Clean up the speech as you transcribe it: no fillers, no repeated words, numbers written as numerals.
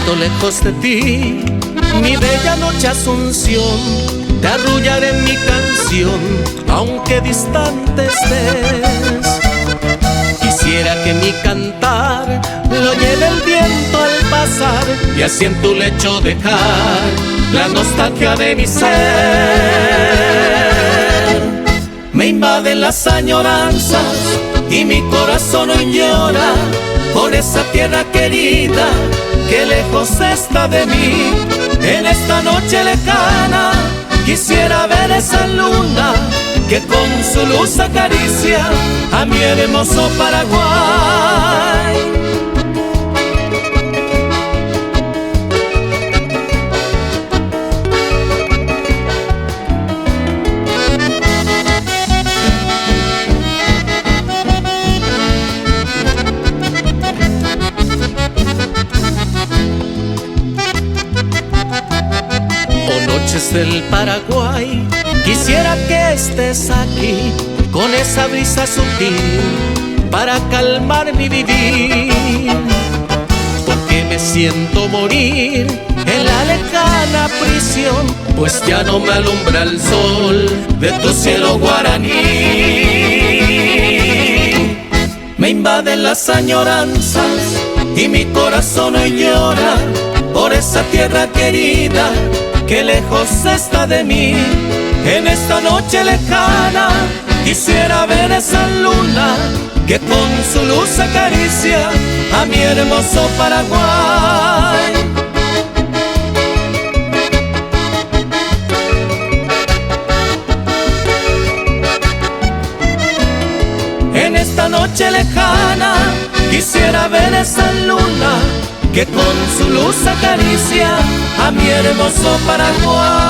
siento lejos de ti, mi bella noche Asunción, te arrullaré en mi canción, aunque distante estés. Quisiera que mi cantar lo lleve el viento al pasar, y así en tu lecho dejar la nostalgia de mi ser. Me invaden las añoranzas y mi corazón hoy llora por esa tierra querida que lejos está de mí. En esta noche lejana quisiera ver esa luna que con su luz acaricia a mi hermoso Paraguay. Noches del Paraguay, quisiera que estés aquí con esa brisa sutil para calmar mi vivir, porque me siento morir en la lejana prisión, pues ya no me alumbra el sol de tu cielo guaraní. Me invaden las añoranzas y mi corazón hoy llora por esa tierra querida que lejos está de mí. En esta noche lejana quisiera ver esa luna que con su luz acaricia a mi hermoso Paraguay. En esta noche lejana quisiera ver esa luna que con su luz acaricia a mi hermoso Paraguay.